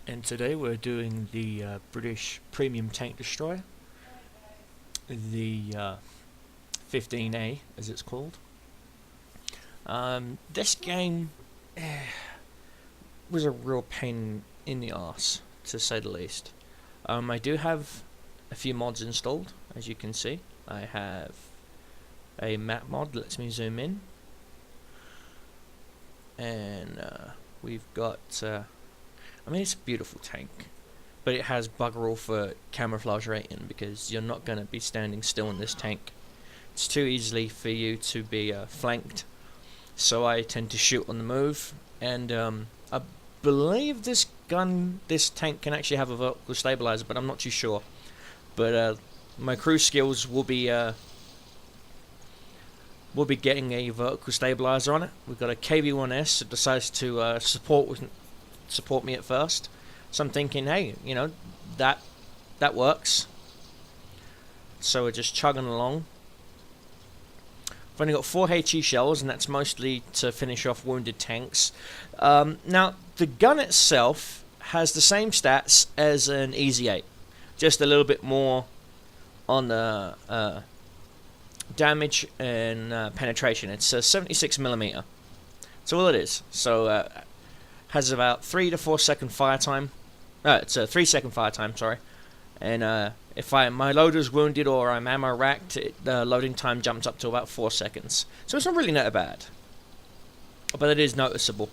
And today we're doing the British Premium Tank Destroyer, the 15A as it's called. This game was a real pain in the arse, to say the least. I do have a few mods installed, as you can see. I have a map mod that lets me zoom in, and we've got I mean, it's a beautiful tank, but it has bugger all for camouflage rating because you're not going to be standing still in this tank. It's too easily for you to be flanked, so I tend to shoot on the move. And I believe this tank can actually have a vertical stabilizer, but I'm not too sure. But my crew skills will be getting a vertical stabilizer on it. We've got a KV-1S that decides to support me at first, so I'm thinking, hey, you know, that works. So we're just chugging along. I've only got 4 HE shells, and that's mostly to finish off wounded tanks. Now the gun itself has the same stats as an Easy 8, just a little bit more on the damage and penetration. It's a 76mm. That's all it is. So has about 3 to 4 second fire time. It's a 3 second fire time, sorry. And if my loader's wounded or I'm ammo racked, the loading time jumps up to about 4 seconds. So it's not really that bad, but it is noticeable.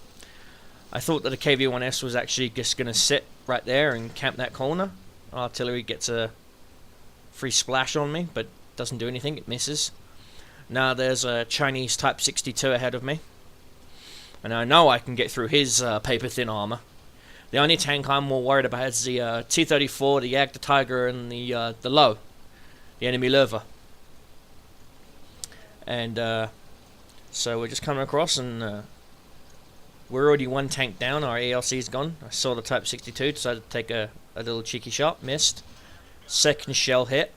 I thought that a KV-1S was actually just going to sit right there and camp that corner. Artillery gets a free splash on me, but doesn't do anything, it misses. Now there's a Chinese Type 62 ahead of me, and I know I can get through his paper-thin armor. The only tank I'm more worried about is the T-34, the Jagd, the Tiger, and the Low, the enemy Löwe. And so we're just coming across, and we're already one tank down. Our ELC's gone. I saw the Type 62, decided to take a little cheeky shot, missed. Second shell hit,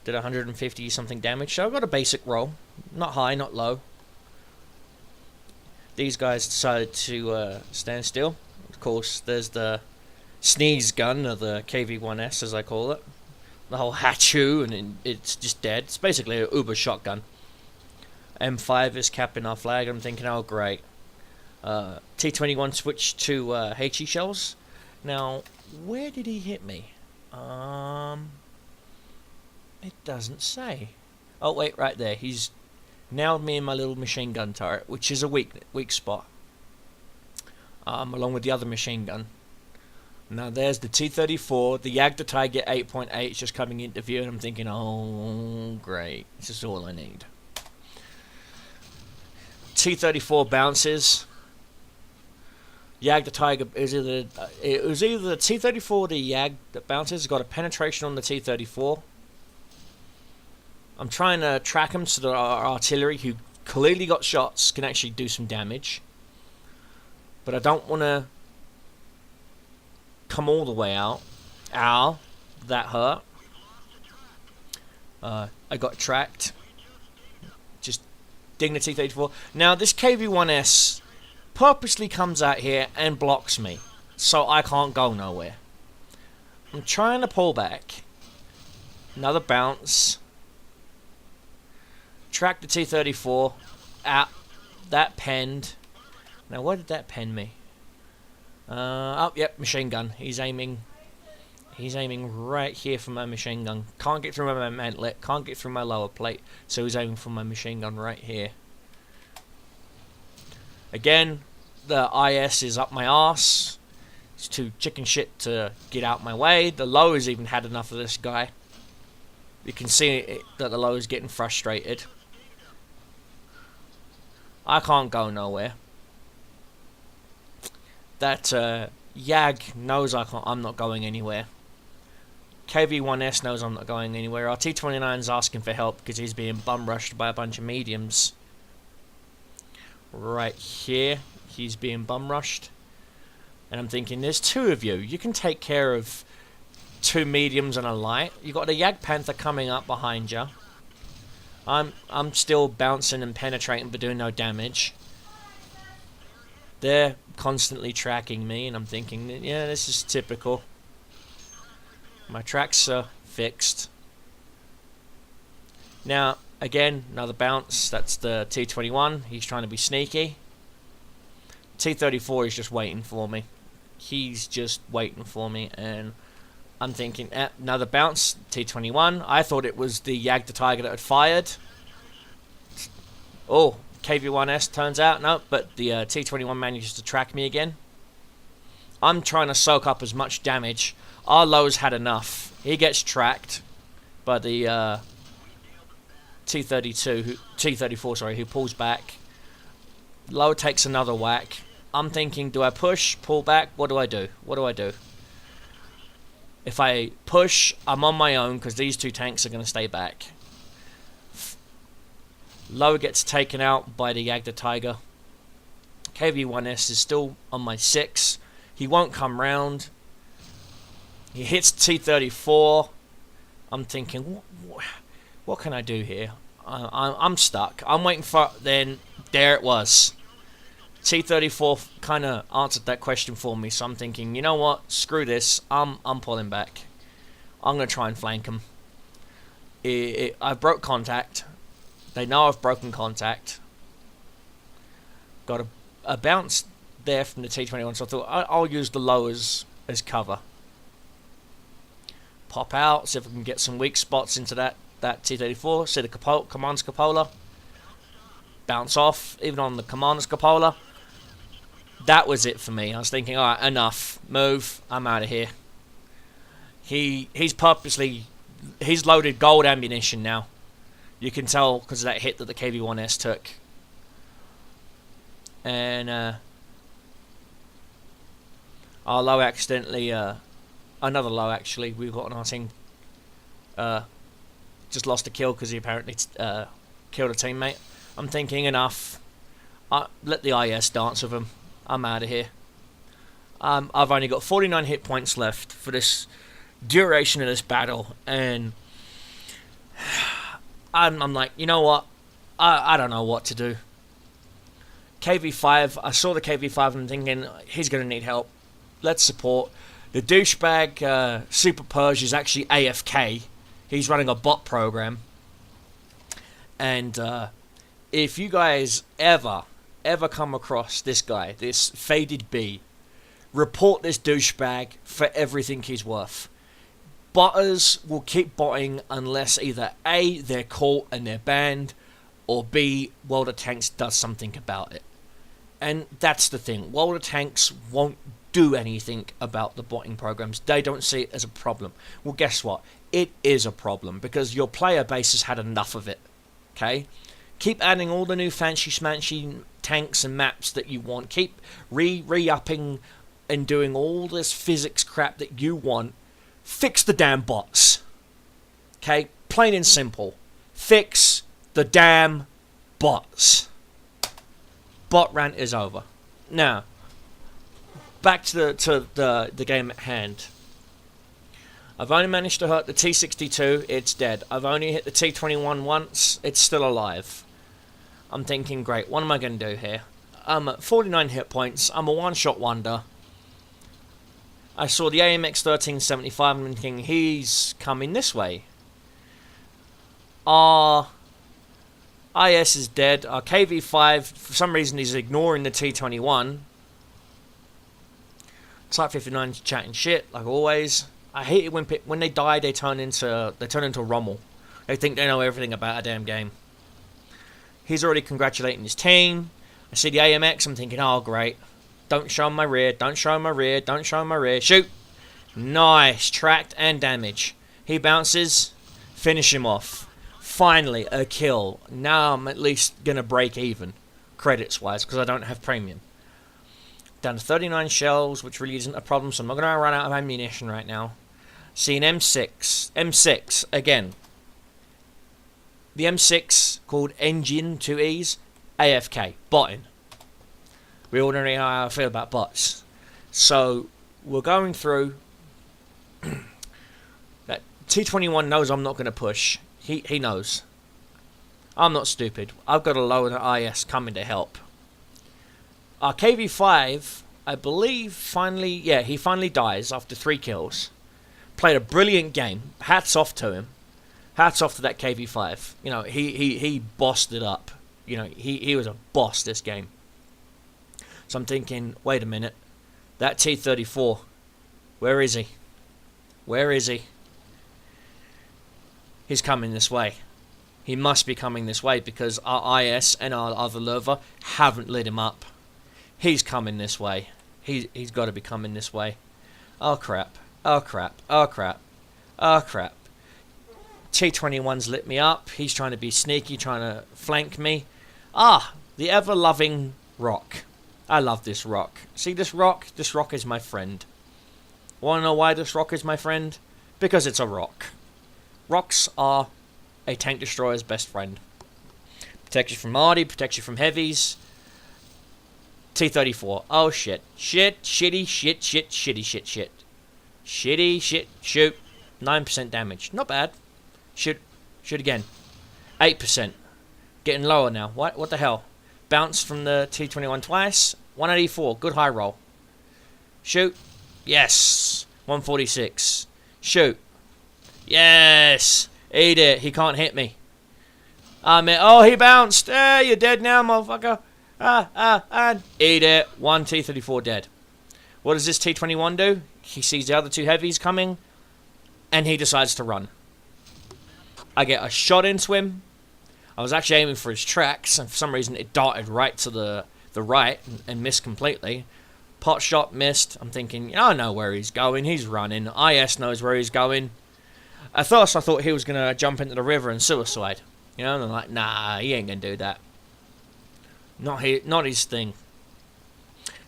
did 150 something damage. So I got a basic roll, not high, not low. These guys decided to stand still. Of course, there's the sneeze gun, or the KV-1S as I call it. The whole Hachu, and it's just dead. It's basically an Uber shotgun. M5 is capping our flag. I'm thinking, oh great. T21 switched to HE shells. Now, where did he hit me? It doesn't say. Oh wait, right there. He's nailed me in my little machine gun turret, which is a weak spot, along with the other machine gun. Now there's the T-34, the Jagd, the Tiger 8.8 is just coming into view, and I'm thinking, oh great, this is all I need. T-34 bounces. Jagd, the Tiger is it was either the T-34 or the Jagd that bounces. It's got a penetration on the T-34. I'm trying to track him so that our artillery, who clearly got shots, can actually do some damage. But I don't want to come all the way out. Ow, that hurt. I got tracked. Just Dignity 34. Now this KV-1S purposely comes out here and blocks me, so I can't go nowhere. I'm trying to pull back. Another bounce. Track the T-34 out. That penned. Now where did that pen me? Oh, yep, machine gun. He's aiming right here for my machine gun. Can't get through my mantlet. Can't get through my lower plate. So he's aiming for my machine gun right here. Again, the IS is up my arse. It's too chicken shit to get out my way. The low has even had enough of this guy. You can see that the low is getting frustrated. I can't go nowhere. That Jag knows I'm not going anywhere. KV-1S knows I'm not going anywhere. Our T-29 is asking for help because he's being bum rushed by a bunch of mediums. Right here, he's being bum rushed. And I'm thinking, there's two of you. You can take care of 2 mediums and a light. You got the Jagd Panther coming up behind you. I'm still bouncing and penetrating but doing no damage. They're constantly tracking me, and I'm thinking, yeah, this is typical. My tracks are fixed. Now, again, another bounce. That's the T21. He's trying to be sneaky. T34 is just waiting for me. He's just waiting for me, and I'm thinking, another bounce. T21. I thought it was the Yag the Tiger that had fired. Oh, KV1S turns out. No, but the T21 manages to track me again. I'm trying to soak up as much damage. Our low's had enough. He gets tracked by the T34, sorry, who pulls back. Low takes another whack. I'm thinking, do I push, pull back? What do I do? What do I do? If I push, I'm on my own because these two tanks are going to stay back. Low gets taken out by the Yag the Tiger. KV1S is still on my 6. He won't come round. He hits T34. I'm thinking, what can I do here? I'm stuck. I'm waiting for... Then, there it was. T34 kind of answered that question for me. So I'm thinking, you know what? Screw this. I'm pulling back. I'm going to try and flank him. I broke contact. They know I've broken contact. Got a bounce there from the T21. So I thought, I'll use the low as cover. Pop out. See if I can get some weak spots into that T34. See the commander's cupola. Bounce off, even on the commander's cupola. That was it for me. I was thinking, alright, enough. Move. I'm out of here. He's loaded gold ammunition now. You can tell because of that hit that the KV1S took. And our low accidentally, another low actually, we've got on our team. Just lost a kill because he apparently killed a teammate. I'm thinking, enough. Let the IS dance with him. I'm out of here. I've only got 49 hit points left for this duration of this battle, and I'm like, you know what? I don't know what to do. KV5, I saw the KV5 and I'm thinking, he's going to need help. Let's support. The douchebag Super Purge is actually AFK. He's running a bot program. And if you guys ever come across this guy, this Faded B, report this douchebag for everything he's worth. Botters will keep botting unless either A, they're caught and they're banned, or B, World of Tanks does something about it. And that's the thing. World of Tanks won't do anything about the botting programs. They don't see it as a problem. Well, guess what? It is a problem because your player base has had enough of it. Okay? Keep adding all the new fancy smancy tanks and maps that you want. Keep re-upping and doing all this physics crap that you want. Fix the damn bots. Okay? Plain and simple. Fix the damn bots. Bot rant is over. Now, back to the game at hand. I've only managed to hurt the T62, it's dead. I've only hit the T21 once, it's still alive. I'm thinking, great, what am I going to do here? I'm at 49 hit points, I'm a one-shot wonder. I saw the AMX 1375 and I'm thinking, he's coming this way. Our IS is dead, our KV5, for some reason he's ignoring the T21. Type 59's chatting shit, like always. I hate it when they die. They turn into Rommel. They think they know everything about a damn game. He's already congratulating his team. I see the AMX. I'm thinking, oh great. Don't show him my rear. Don't show him my rear. Don't show him my rear. Shoot. Nice. Tracked and damage. He bounces. Finish him off. Finally a kill. Now I'm at least gonna break even, credits wise, because I don't have premium. Down to 39 shells, which really isn't a problem, so I'm not going to run out of ammunition right now. See an M6. M6, again. The M6, called Engine 2Es, AFK, botting. We all know how I feel about bots. So, we're going through. That T21 knows I'm not going to push. He knows. I'm not stupid. I've got a lower IS coming to help. Our KV5, I believe, he finally dies after 3 kills. Played a brilliant game. Hats off to him. Hats off to that KV5. You know, he bossed it up. You know, he was a boss this game. So I'm thinking, wait a minute. That T-34, where is he? Where is he? He's coming this way. He must be coming this way because our IS and our other Lover haven't lit him up. He's coming this way. He's got to be coming this way. Oh crap. Oh crap. Oh crap. Oh crap. T-21's lit me up. He's trying to be sneaky, trying to flank me. Ah, the ever-loving rock. I love this rock. See this rock? This rock is my friend. Want to know why this rock is my friend? Because it's a rock. Rocks are a tank destroyer's best friend. Protects you from arty, protects you from heavies. T-34. Oh shit. Shit, shitty, shit, shit, shitty, shit, shit. Shitty, shit, shoot. 9% damage. Not bad. Shoot again. 8%. Getting lower now. What the hell? Bounce from the T-21 twice. 184. Good high roll. Shoot. Yes. 146. Shoot. Yes. Eat it. He can't hit me. Oh, he bounced. You're dead now, motherfucker. And eat it. 1 T-34 dead. What does this T-21 do? He sees the other 2 heavies coming, and he decides to run. I get a shot into him. I was actually aiming for his tracks, and for some reason it darted right to the right and missed completely. Pot shot missed. I'm thinking, I know where he's going. He's running. IS knows where he's going. At first I thought he was going to jump into the river and suicide. You know, and I'm like, nah, he ain't going to do that. Not his thing.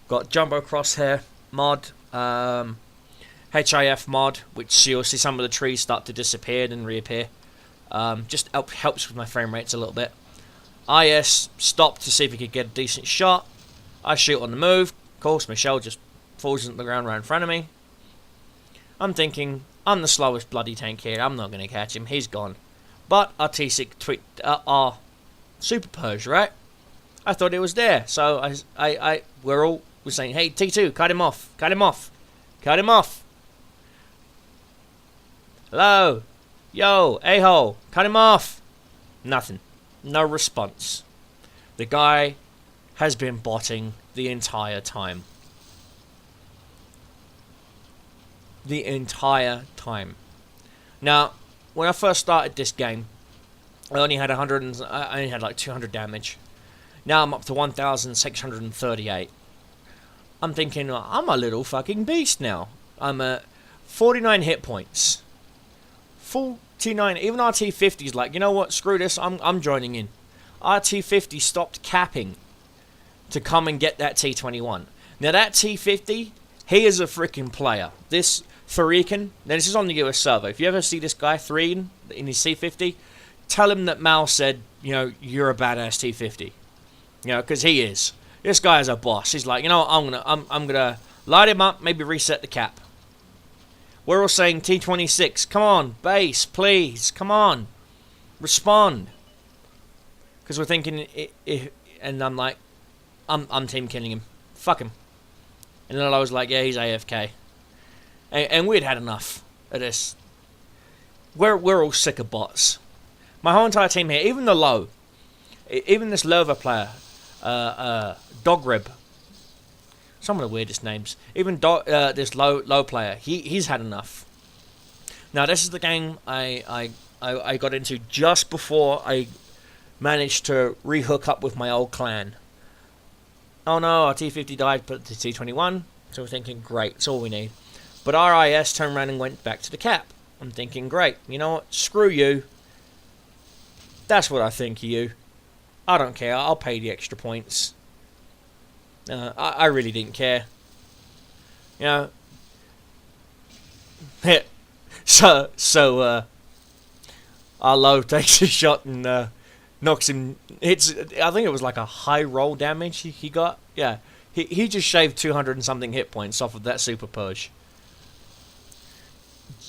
Got Jumbo Crosshair mod, HIF mod, which you'll see some of the trees start to disappear and reappear. Just helps with my frame rates a little bit. IS stopped to see if he could get a decent shot. I shoot on the move. Of course, my shell just falls into the ground right in front of me. I'm thinking, I'm the slowest bloody tank here. I'm not going to catch him. He's gone. But our T6 our Super Purge, right? I thought it was there. So we're saying, hey, T2, cut him off. Cut him off. Cut him off. Hello. Yo, a-hole. Cut him off. Nothing. No response. The guy has been botting the entire time. The entire time. Now, when I first started this game, I only had like 200 damage. Now I'm up to 1,638. I'm thinking, I'm a little fucking beast now. I'm at 49 hit points. 49. Even RT50's like, you know what? Screw this. I'm joining in. RT50 stopped capping to come and get that T21. Now that T50, he is a freaking player. This Thurican, now this is on the US server. If you ever see this guy Thurican in his T50, tell him that Mal said, you know, you're a badass T50. You know, because he is. This guy is a boss. He's like, you know what, I'm gonna light him up, maybe reset the cap. We're all saying T26, come on, base, please, come on, respond. Because we're thinking, and I'm like, I'm team killing him. Fuck him. And then I was like, yeah, he's AFK. And we'd had enough of this. We're all sick of bots. My whole entire team here, even the low, even this Lover player, Dogrib, some of the weirdest names. Even this low player, he's had enough. Now this is the game I got into just before I managed to rehook up with my old clan. Oh no, our T50 died, but the T21. So we're thinking, great, that's all we need. But our IS turned around and went back to the cap. I'm thinking, great, you know what? Screw you. That's what I think of you. I don't care. I'll pay the extra points. I really didn't care. You know. so our low takes a shot and knocks him. Hits. I think it was like a high roll damage he got. Yeah. He just shaved 200 and something hit points off of that Super Purge.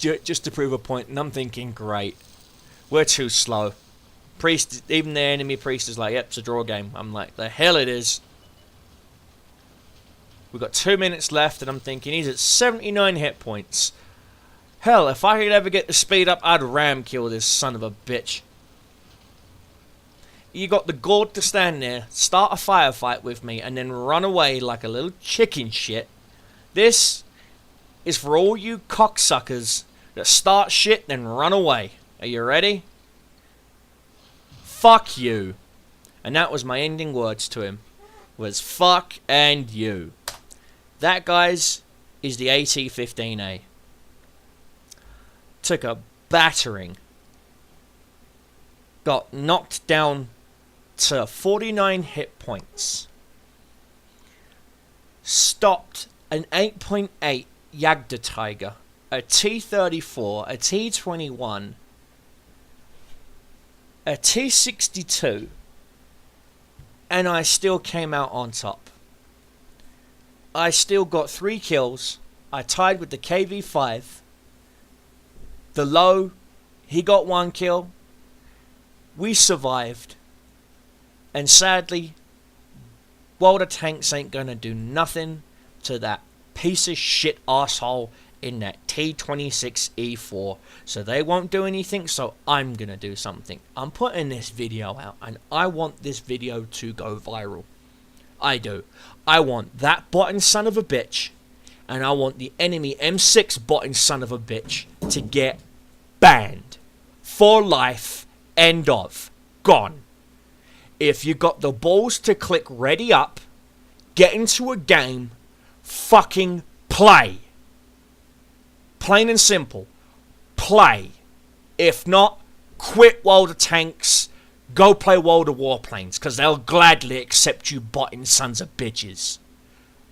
Just to prove a point, and I'm thinking, great. We're too slow. Priest, even the enemy priest is like, yep, it's a draw game. I'm like, the hell it is. We've got 2 minutes left, and I'm thinking he's at 79 hit points. Hell, if I could ever get the speed up, I'd ram kill this son of a bitch. You got the gall to stand there, start a firefight with me, and then run away like a little chicken shit. This is for all you cocksuckers that start shit then run away. Are you ready? Fuck you. And that was my ending words to him. Was fuck and you. That, guys, is the AT-15A. Took a battering. Got knocked down to 49 hit points. Stopped an 8.8 Jagd Tiger, a T-34, a T-21, a T-62, and I still came out on top. I still got 3 kills. I tied with the KV-5. The low, he got 1 kill. We survived. And sadly, World of Tanks ain't gonna do nothing to that piece of shit asshole in that T26E4. So they won't do anything, so I'm gonna do something. I'm putting this video out, and I want this video to go viral. I do. I want that botting son of a bitch, and I want the enemy M6 botting son of a bitch to get banned. For life. End of. Gone. If you got the balls to click ready up, get into a game, fucking play. Plain and simple. Play. If not, quit World of Tanks, go play World of Warplanes, because they'll gladly accept you botting sons of bitches.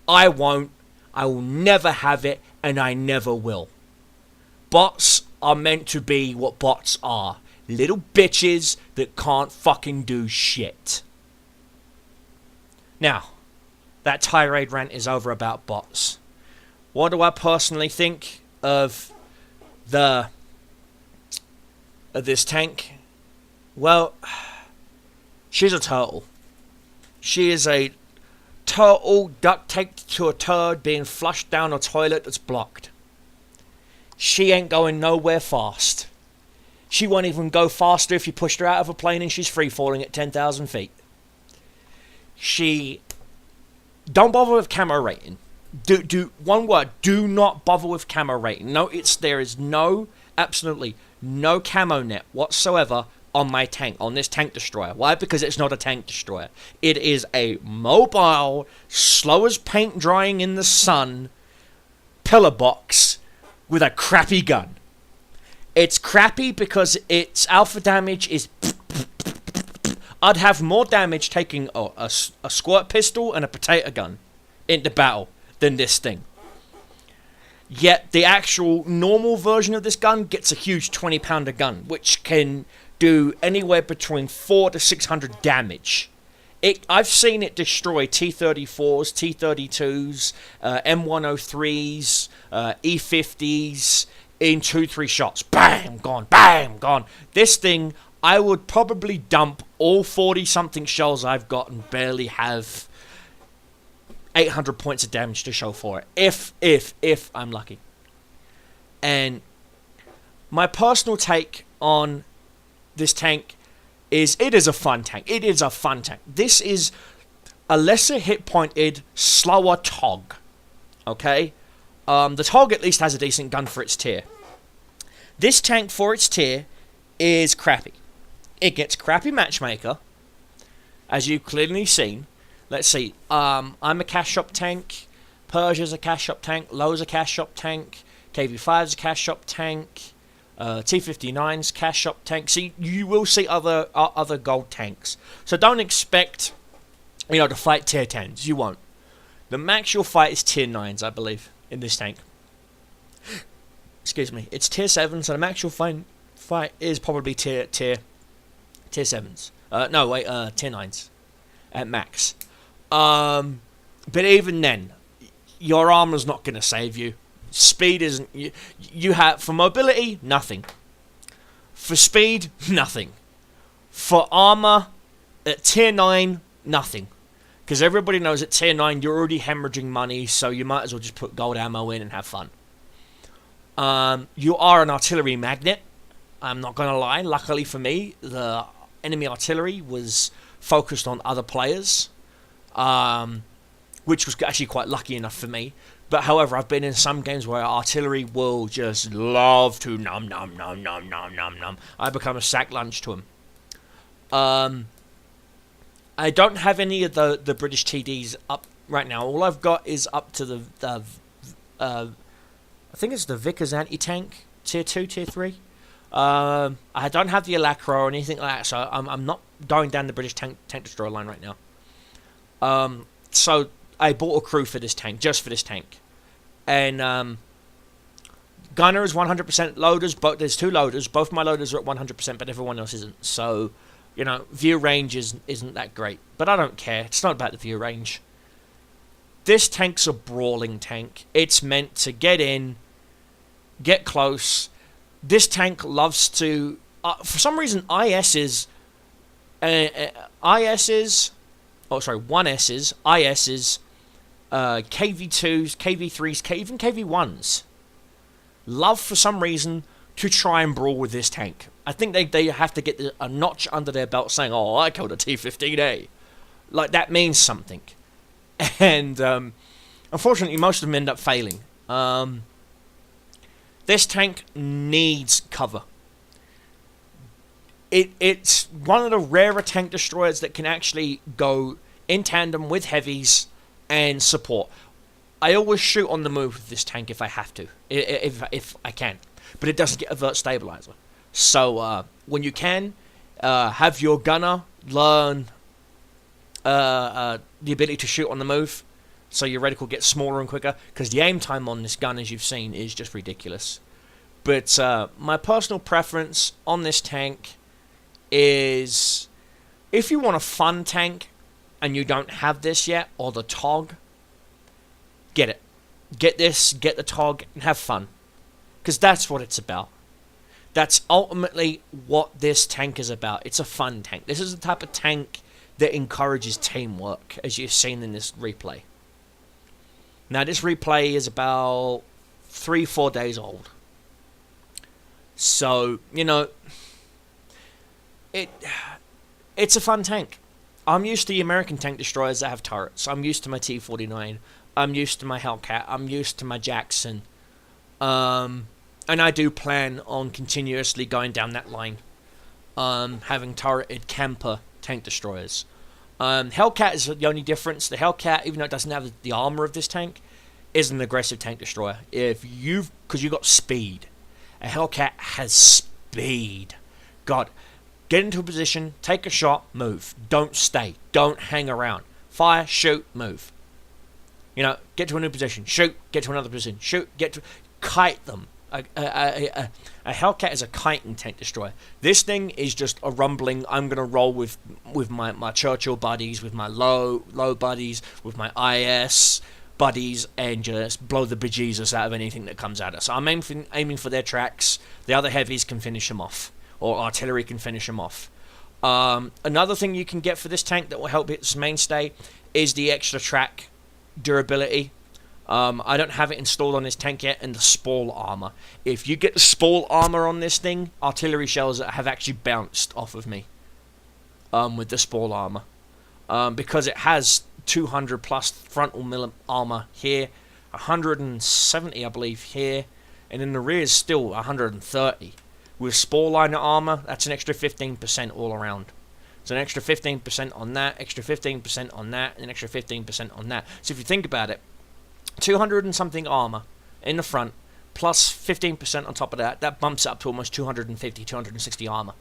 I won't. I will never have it, and I never will. Bots are meant to be what bots are. Little bitches that can't fucking do shit. Now, that tirade rant is over about bots. What do I personally think of this tank? Well, she's a turtle. She is a turtle duct taped to a turd being flushed down a toilet that's blocked. She ain't going nowhere fast. She won't even go faster if you pushed her out of a plane and she's free falling at 10,000 feet. She... Don't bother with camo rating. One word, do not bother with camo rating. No, there is absolutely no camo net whatsoever on my tank, on this tank destroyer. Why? Because it's not a tank destroyer. It is a mobile, slow as paint drying in the sun, pillar box with a crappy gun. It's crappy because its alpha damage is... I'd have more damage taking a squirt pistol and a potato gun into battle than this thing. Yet the actual normal version of this gun gets a huge 20-pounder gun, which can do anywhere between 400 to 600 damage. I've seen it destroy T-34s, T-32s, M103s, E50s... in 2-3 shots. Bam, gone. Bam, gone. This thing, I would probably dump all 40-something shells I've got and barely have 800 points of damage to show for it. If I'm lucky. And my personal take on this tank is it is a fun tank. It is a fun tank. This is a lesser hit-pointed, slower TOG. Okay? The TOG at least has a decent gun for its tier. This tank for its tier is crappy. It gets crappy matchmaker, as you've clearly seen. Let's see. I'm a cash shop tank. Persia's a cash shop tank. Low's a cash shop tank. KV5's a cash shop tank. T59's cash shop tank. So you will see other gold tanks. So don't expect, to fight tier 10s. You won't. The max you'll fight is tier 9s, I believe, in this tank. Excuse me. It's tier 7, so the max you'll fight is probably tier 7s. Tier 9s at max. But even then, your armor's not going to save you. Speed isn't... You have... For mobility, nothing. For speed, nothing. For armor, at tier 9, nothing. Because everybody knows at tier 9 you're already hemorrhaging money, so you might as well just put gold ammo in and have fun. You are an artillery magnet. I'm not going to lie. Luckily for me, the enemy artillery was focused on other players, which was actually quite lucky enough for me. But however, I've been in some games where artillery will just love to nom nom nom nom nom nom nom. I become a sack lunch to them. I don't have any of the British TDs up right now. All I've got is up to the I think it's the Vickers anti-tank, tier 2, tier 3. I don't have the Alacro or anything like that, so I'm not going down the British tank destroyer line right now. So I bought a crew for this tank, just for this tank. And gunner is 100% loaders, but there's 2 loaders. Both my loaders are at 100%, but everyone else isn't. So, you know, view range isn't that great. But I don't care. It's not about the view range. This tank's a brawling tank. It's meant to get in, get close. This tank loves to... for some reason, 1S's, KV2s, ISs, KV2s, KV3s, even KV1s love for some reason to try and brawl with this tank. I think they have to get a notch under their belt saying, oh, I killed a T-15A. Like, that means something. And unfortunately, most of them end up failing. This tank needs cover. It's one of the rarer tank destroyers that can actually go in tandem with heavies and support. I always shoot on the move with this tank if I have to, if I can. But it doesn't get avert stabilizer. So when you can, have your gunner learn the ability to shoot on the move, so your reticle gets smaller and quicker, because the aim time on this gun, as you've seen, is just ridiculous. But my personal preference on this tank is, if you want a fun tank and you don't have this yet, or the TOG, get it. Get this, get the TOG, and have fun. Because that's what it's about. That's ultimately what this tank is about. It's a fun tank. This is the type of tank that encourages teamwork, as you've seen in this replay. Now, this replay is about 3-4 days old. So, you know, it's a fun tank. I'm used to the American tank destroyers that have turrets. I'm used to my T-49. I'm used to my Hellcat. I'm used to my Jackson. And I do plan on continuously going down that line. Having turreted camper tank destroyers. Hellcat is the only difference. The Hellcat, even though it doesn't have the armor of this tank, is an aggressive tank destroyer. Because you've got speed. A Hellcat has speed. God, get into a position, take a shot, move. Don't stay. Don't hang around. Fire, shoot, move. You know, get to a new position, shoot, get to another position, shoot, get to... Kite them. A Hellcat is a kiting tank destroyer. This thing is just a rumbling. I'm going to roll with my Churchill buddies, with my low buddies, with my IS buddies, and just blow the bejesus out of anything that comes at us. I'm aiming for their tracks. The other heavies can finish them off, or artillery can finish them off. Another thing you can get for this tank that will help its mainstay is the extra track durability. I don't have it installed on this tank yet, and the Spall armor. If you get the Spall armor on this thing, artillery shells have actually bounced off of me with the Spall armor. Because it has 200 plus frontal armor here, 170 I believe here, and in the rear is still 130. With Spall liner armor, that's an extra 15% all around. So an extra 15% on that, extra 15% on that, and an extra 15% on that. So if you think about it, 200 and something armor in the front, plus 15% on top of that, that bumps it up to almost 250, 260 armor.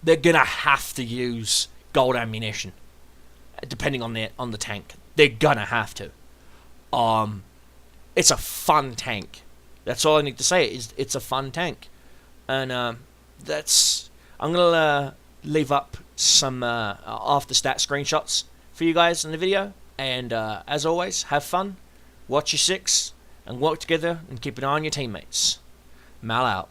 They're gonna have to use gold ammunition, depending on the tank. They're gonna have to. It's a fun tank. That's all I need to say. Is it's a fun tank, and I'm gonna leave up some after stat screenshots for you guys in the video. And as always, have fun, watch your six, and work together and keep an eye on your teammates. Mal out.